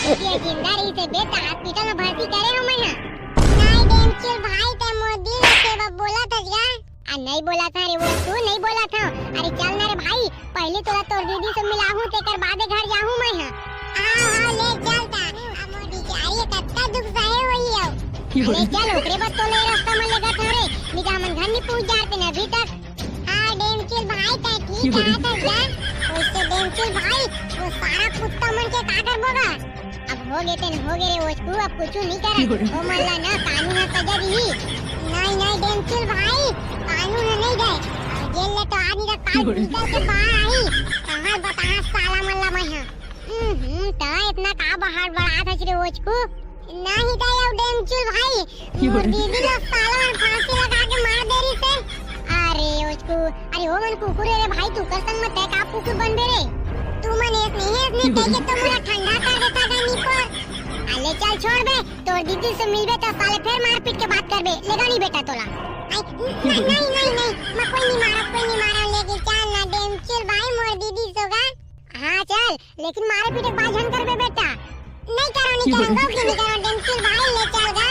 ये जिंदा रही से बेटा हॉस्पिटल में भर्ती करे हो मैं नहीं डेंचल भाई ते मोदी ने सेवा बोला था क्या नहीं बोला था रे वो तू नहीं बोला था अरे चल ना रे भाई पहले तोरा तोर दीदी से मिला हूं तेकर बाद घर जाऊं मैं हां ले चलता अब मोदी की आई कत्ता दुख सहे होई अब ले चल ओकरे बाद तो ले रास्ता में लगा था रे निका मन घर नहीं पहुंच जाते ना अभी तक हां डेंचल भाई ते ठीक है था क्या उससे डेंचल भाई वो सारा कुत्ता मन के का कर बोगा अब हो गए रे वो अब कुछ नहीं कर ओ मल्ला ना कानून है सजा दी नहीं डेंचल भाई कानून है नहीं गए जेल ले तो आदमी का काल निकल के बाहर आई कहां बता साला मल्ला मैं ता इतना का बाहर बड़ा था रे वो नहीं गया डेंचल भाई मोर दीदी ने साला में फांसी लगा के मार दे रही से अरे उसको अरे वो मन कुकुर रे भाई तू कर संग मत का कुकुर बन बे रे तू मन इसने देखे तो मुझे ठंडा कर देता था नी पर अले चल छोड़ बे तोर दीदी से मिलबे तो साले फिर मार पीट के बात करबे लेगा नहीं बेटा तोला नहीं मैं कोई नहीं मारा लेके चल ना डेंचल भाई मोर दीदी सोगा हां चल लेकिन मारे पीटे बात झन करबे बेटा नहीं करो डेंचल भाई ले चल गा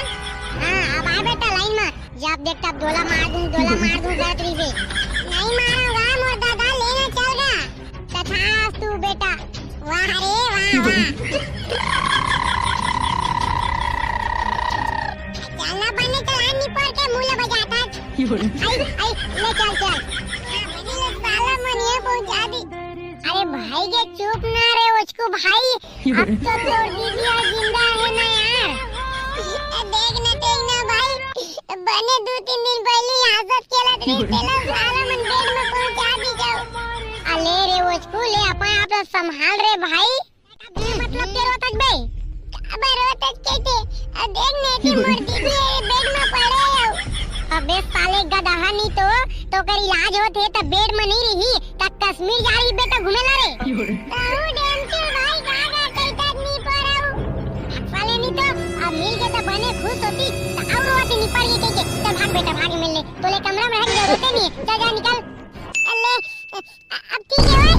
हां अब आ बेटा लाइन में जब देखता डोला मार दूं गातरी से नहीं मारूंगा मोर दादा लेना चल गा तथा तू बेटा वाह रे वाह चलना बने चलानी पर के मुंह बजाता आई ले चल साला मन ये पहुंचा दी अरे भाई ये चुप ना रे उसको भाई अब तो तोर दीदी जिंदा है ना यार देख ना भाई बने 2-3 दिन पहले आजाद केला रे तेला साला मन बेड में पहुंचा दी जाओ अले रे उसको ले अपन आप संभाल रे भाई मतलब तेरो तक बे अबे रोतक केते देख ने की मोर दीदी बेड में पड़े अबे साले गदहा नहीं तो कर इलाज होते त बेड में नहीं रही त कश्मीर जा रही बेटा घूमेला रे ताऊ डेंचल भाई गागा कैता नहीं पड़ाऊ साले नहीं तो अब मिल के तो बने खुश होती त और रोते नहीं पड़ गई के चल भाग बेटा भाग मिलने तोले कमरा में रह रोते नहीं चल जा निकल अल्ले अब ठीक है ओए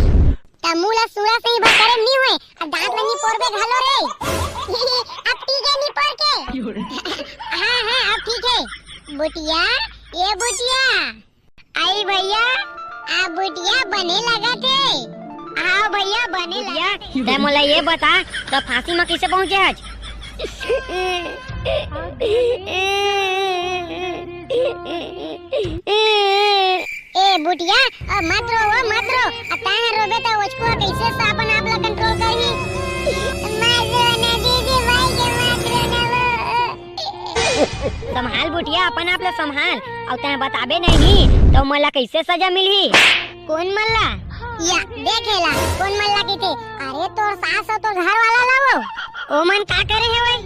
त मूला सूरा से ही बकरे नहीं हुए अब दांत नहीं पोरबे घालो रे अब ठीक है नहीं पोर के हां अब ठीक है बुटिया ये बुटिया आई भैया आप बुटिया बने लगा थे आओ भैया बने लगा ते मोला ये बता तो फांसी में कैसे पहुंचे आज ए बुटिया मत रो अताना रोबे तो उसको कैसे अपन आप ला कंट्रोल करही दीदी भाई के मत रो संभाल बुटिया अपन आप ला संभाल और तने बताबे नहीं तो मोला कैसे सजा मिलही कौन मल्ला या देखेला कौन मल्ला की थे अरे तोर सास और तोर घर वाला लावो ओ मन का करे है ओए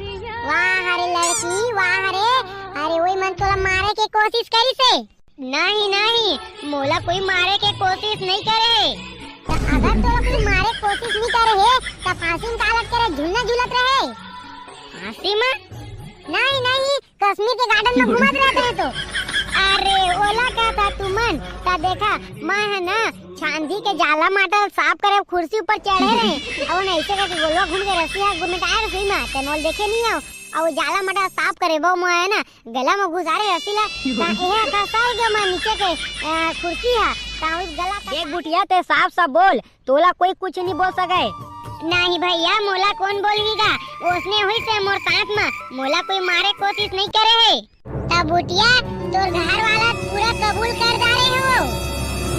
वाह अरे लड़की वाह अरे ओए मन तोला मारे के कोशिश करी से नहीं मोला कोई मारे के कोशिश नहीं करे तो अगर तोला कोई मारे कोशिश नहीं करे है तो फांसी में कालत करे झूलना झूलत रहे फांसी में नहीं कश्मीर के गार्डन में घूमत रहते हैं तो अरे ओला का था तुमन ता देखा मैं है ना चांदी के जाला माटा साफ करे कुर्सी ऊपर चढ़े रहे और ऐसे करके गोलवा घूम के रसिया घुमटाए रही में तनोल देखे नहीं आओ और जाला माटा साफ करे वो मैं है ना गला में घुसारे रसीला ता एहा का साल के मैं नीचे के कुर्सी है ता उस गला देख बुटिया ते साफ बोल तोला कोई कुछ नहीं बोल सके नहीं भैया मोला कौन बोलवीगा उसने हुई से मोर साथ में मोला कोई मारे कोशिश नहीं करे है तब बुटिया तोर घर वाला पूरा कबूल कर डाले हो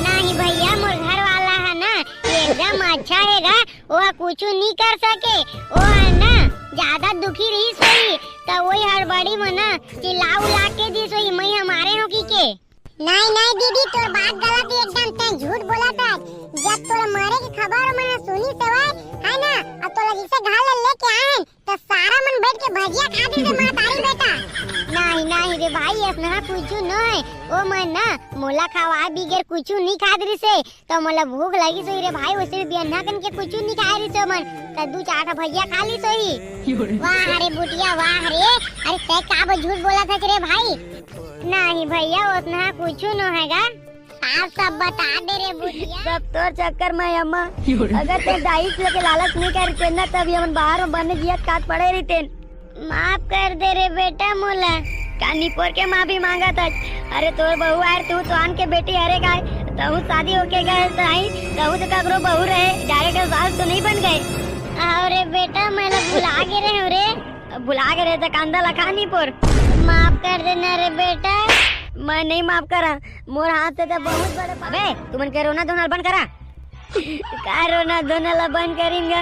नहीं भैया मोर घर वाला है ना एकदम अच्छा हैगा वो कुछ नहीं कर सके वो है ना ज्यादा दुखी रही सोई तो वही हड़बड़ी में ना चिल्ला उला के दी सोई मैं हमारे हो की के नहीं दीदी तोर बात गलत एकदम तै झूठ बोला था जब तोरा मारे की खबर मैंने सुनी सवाय है ना अब तोरा जिसे घाल लेके आए तो सारा मन बैठ के भजिया खा दे से मातारी बेटा नहीं रे भाई अपना कुछ नहीं ओ मन ना मोला खावा बिगर कुछ नहीं खा दे से तो मोला भूख लगी सोई रे भाई वैसे भी अन्ना कन के कुछ नहीं खा रही से मन तो 2-4 भजिया खा ली सोई वाह रे बुटिया वाह रे अरे तै का झूठ बोला था रे भाई नहीं भैया उतना कुछ न हैगा यार सब बता दे रे बुढ़िया। सब तोर चक्कर में अम्मा। अगर ते दाइस लेके लालच नहीं करते ना तभी हम बाहर बने जियत काट पड़े रहते। माफ कर दे रे बेटा मोला। कानी पोर के माफी मांगा था। अरे तोर बहू आयर तू तो आन के बेटी अरे गाय तहु शादी होके गए ताई तहु तो ककरो बहू रहे डायरेक्ट सास तो नहीं बन गए। अरे बेटा मैं भुला गे रहे रे। भुला के रहे तो कांदा लखानी पोर। माफ कर देना रे बेटा। मैं नहीं माफ करा। मोर हाथ से तो बहुत बड़े अबे तू मन के रोना धोना बंद करा। का रोना धोना बंद करेंगे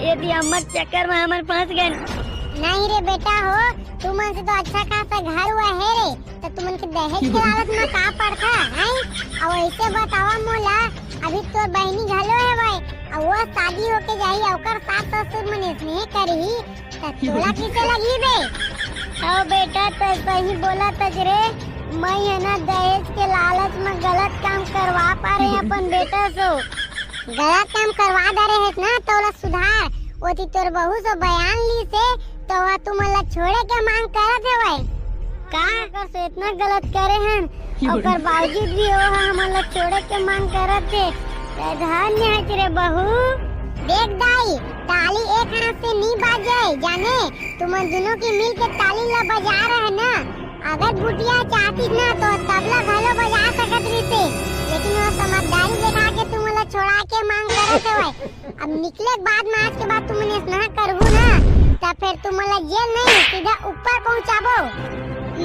यदि अम्मा चक्कर में हमन फंस गए। नहीं रे बेटा हो तुमन से तो अच्छा खासा घर हुआ है रे तो तुमन के दहेज के लालच में का पड़ता है। अब ऐसे बतावा मोला अभी तो बहनी घलो है भाई अब वो शादी होके जाई ओकर सास ससुर मन स्नेह करही त तोला किसे लगी बे। ओ बेटा तो सही बोला तज रे मैं है ना दहेज के लालच में गलत काम करवा पा रहे अपन बेटा सो। गलत काम करवा दे रहे है ना तोला सुधार ओती तोर बहू सो बयान ली से तो वह तुमला छोड़े के मांग करत है भाई का अगर से इतना गलत करे हैं ओकर बावजूद भी वो हमला छोड़े के मांग करत है। धन्य है तेरे बहू। देख दाई ताली एक हाथ से नहीं बाजे जाने तुम दोनों की मिल के ताली ला बजा रहे ना। अगर बुटिया चाहती ना तो तबला भलो बजा सकत रही लेकिन वो समझदारी दिखा के तुमला छोड़ा के मांग करत है भाई। अब निकले के बाद में आज के बाद तुमने स्नेह करहु ना तो फिर तुमला जेल नहीं सीधा ऊपर पहुंचाबो।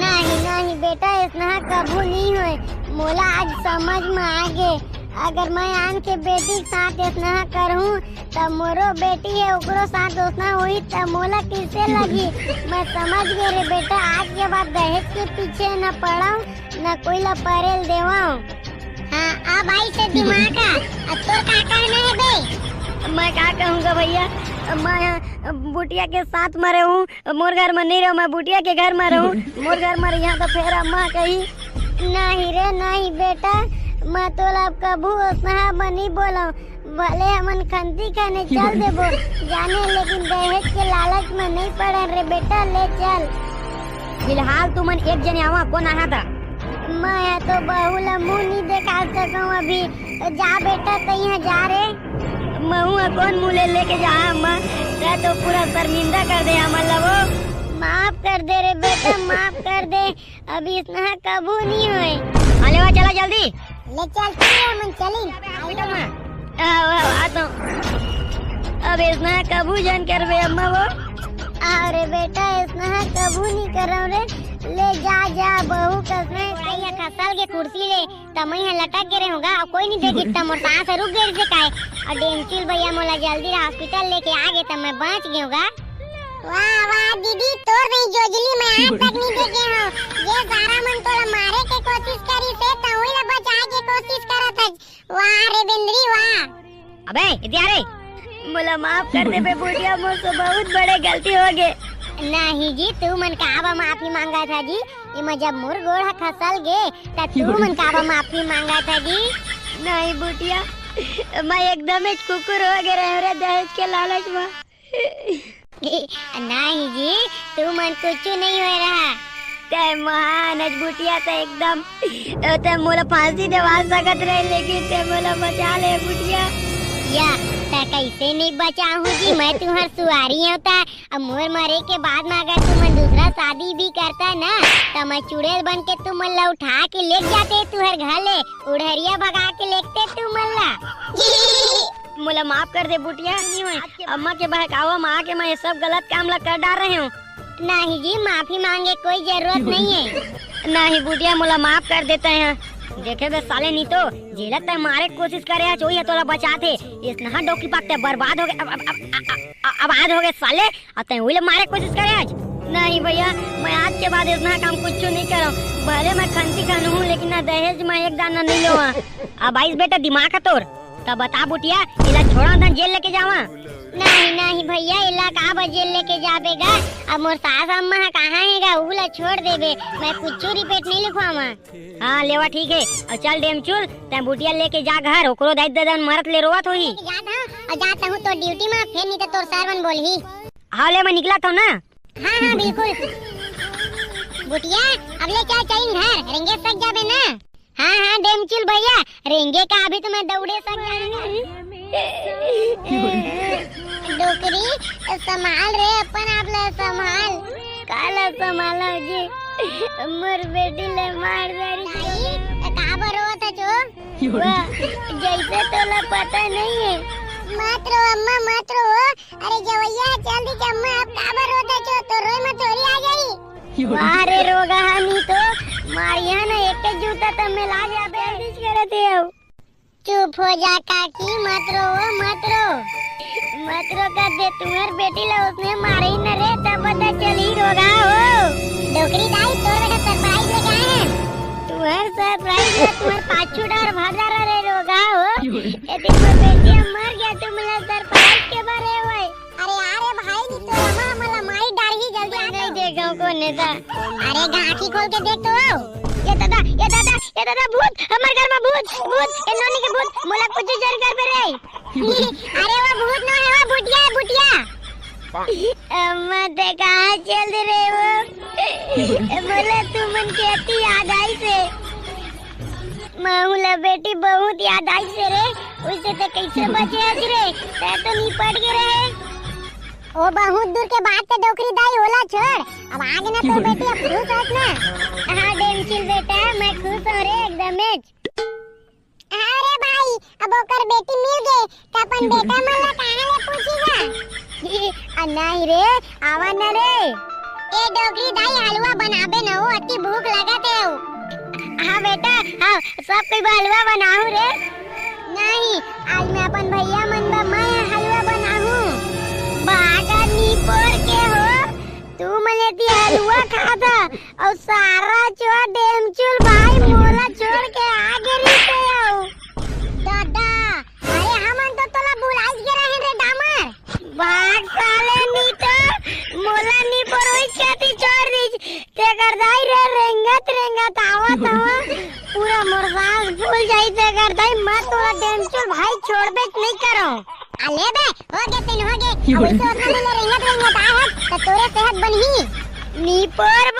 नहीं नहीं बेटा स्नेह कबू नहीं होए मोला आज समझ में आ गए। अगर मैं आन के बेटी के साथ स्नेह करहूँ तब मोरो बेटी है ओकरो साथ उतना हुई तब मोला किसे लगी। मैं समझ गए रे बेटा आज के बाद दहेज के पीछे न पड़ाऊं न कोई ला परेल देवाऊं। हाँ अब आई से दिमाग अब तो क्या कहना है बे। मैं क्या कहूँगा भैया मैं बुटिया के साथ मरे हूँ मोर घर में नहीं रहूँ मैं बुटिया के घर में रहूँ मोर घर में यहाँ तो फिर अम्मा कही। नहीं रे नहीं बेटा मैं तो अब कबू स्नेहा बनी बोला भले हमन खंती खाने चल देबो जाने लेकिन दहेज के लालच में नहीं पड़े रे बेटा ले चल। फिलहाल तुमन एक जने आवा कौन आया था। मैं तो बहू ला मुँह नहीं दिखा सकूं अभी जा बेटा कहीं जा रे। महू कौन मुँह लेके जा अम्मा तो पूरा शर्मिंदा कर दे हमारा वो। माफ कर दे रे बेटा माफ कर दे अभी स्नेहा कबू नहीं हुए। अले वाह चला जल्दी ले चलती है मन चली। अब स्नेहा कबू जान कर बे अम्मा वो। अरे बेटा स्नेहा कबू नहीं कर रे ले जा जा बहू कसने कहीं खसल के कुर्सी ले तमई है लटक गिरे होगा और कोई नहीं देखी तम और सांस रुक गई से काहे और डेंचिल भैया मोला जल्दी हॉस्पिटल लेके आ गए तब मैं बच गई होगा। वाह वाह दीदी तोर नहीं जोजली मैं आज तक नहीं देखे हूं ये सारा मन तोला मारे के कोशिश करी से तोई ला बचाए के कोशिश करत है। वाह रे बिंदरी वाह। अबे इधर आ मोला माफ कर दे बे बुढ़िया मुझसे बहुत बड़े गलती हो गए। नहीं जी तू मन काबा माफी मांगा था जी ये मैं जब मोर गोड़ खसल गे तब तू मन काबा माफी मांगा था जी। नहीं बुढ़िया मैं एकदम एक कुकुर हो गया रे दहेज के लालच में। नहीं जी तू मन कुछ नहीं हो रहा ते महान बुटिया तो एकदम ते मोला फांसी दवा सकत रहे लेकिन ते मोला बचा ले बुटिया। या ता कैसे नहीं बचाऊं जी मैं तुम्हार सुवारी होता अब मोर मरे के बाद में अगर तुम दूसरा शादी भी करता ना तो मैं चुड़ैल बन के तुम मल्ला उठा के ले जाते तुहर घर ले उड़हरिया भगा के लेते तुम मल्ला। मोला माफ कर दे बुटिया नहीं हुए अम्मा के बहकावा में आके मैं ये सब गलत काम ला कर डाल रही हूँ। नहीं जी माफी मांगे कोई जरूरत नहीं है। नहीं बुटिया मोला माफ कर देते हैं। देखे बे साले नहीं तो जेलत तक मारे कोशिश करे आज वही तोला बचाते इतना डोकी पाकते बर्बाद हो गए आबाद हो गए साले और तय वही मारे कोशिश करे आज। नहीं भैया मैं आज के बाद इतना काम कुछ नहीं करूँ भले मैं खंती खानू हूँ लेकिन ना दहेज में एक दाना नहीं लो। अब आइस बेटा दिमाग का तोर तब बता बुटिया इला छोड़ा था जेल लेके जावा। नहीं नहीं भैया इला का जेल लेके जाबेगा अब मोर सास अम्मा कहाँ हैगा उला छोड़ देबे मैं कुछ रिपेट नहीं लिखवावा। हाँ लेवा ठीक है और चल डेम चुल तै बुटिया लेके जा घर ओकरो दाई ददन मरत ले रोवत होही। जाता हूँ तो ड्यूटी में फिर नहीं तो तोर सरवन बोलही। हाँ ले मैं निकला था ना। हाँ हाँ बिल्कुल बुटिया अब ले चल चल घर रेंगे सक जाबे ना। हाँ हाँ डेमचुल भैया, रेंगे का अभी तो मैं दौड़े डोकरी संभाल रे अपन आप ले संभाल। काला संभाला जी, मोर बेटी ले मार नहीं का बरोत जो वाह, जैसे तोला पता नहीं है। मत रो अम्मा मत रो। अरे जवैया जल्दी जम्मा अब का बरोत जो तो रोई मत थोड़ी आ गई। वाह रे रोगा नहीं तो मारिया ना एक जूता तो मिला जाबे करते हो। चुप हो जा काकी, मत रो मत रो। मत रो कर दे, तुम्हारी बेटी ला उसने मारी न रे, तब पता चली रोगा हो। डोकरी दाई तोर बेटा सरप्राइज लेके आए हैं। तुम्हार सरप्राइज है, तुम्हार पाछू डार भागा रे रोगा हो। ए देखो बेटी मर गया, तुमला सरप्राइज के बारे में। अरे यार भाई नी तो अम्मा मला मारी डार ही जल्दी आ नहीं देखा कौन है था। अरे गांठी खोल के देख तो। ये दादा भूत, हमारे घर में भूत भूत, इन लोनी के भूत, मोला कुछ जर कर पे रे। अरे वो भूत न है, वो बुटिया है बुटिया। अम्मा ते कहाँ चल रहे हो? बोला तुमन कहती याद आई से। माहूला बेटी बहुत याद आई से रे, उससे तो कैसे बचे आज रे, ते तो निपट गए रे। ओ बहुत दूर के बाद तो डोकरी दाई होला छोड़, अब आगे ना तो बेटी अब खुश होत ना। हाँ डेमचिल बेटा, मैं खुश हूँ रे एकदम। अरे भाई अब ओकर बेटी मिल गई तो अपन बेटा मन ला कहां ले पूछेगा। नहीं रे, आवा न रे। ए डोकरी दाई हलवा बनाबे न हो, अति भूख लगत है। हाँ बेटा, हाँ सब कोई हलवा बनाऊ रे। नहीं आज मैं अपन भैया मन बा मैं हलवा बनाहूं। बागा नीपोर के हो, तू मले ती हलवा खाता और सारा छोड़ डेमचुल भाई मोला छोड़ के आगे रहते हो। दादा अरे हमन तो तोला बुलाइस के रहे रे डामर। भाग साले नी तो मोला नीपोर होई छाती छोड़ दी ते कर दाई रे रेंगत आवत हवा पूरा मोरसास भूल जाई ते कर दाई। मैं तोरा डेमचुल भाई छोड़बे नहीं करो। अले बे हो गए तीन हो गए, अब इसे उतना में रेंगत आ है तो तोरे सेहत बनही नीपोर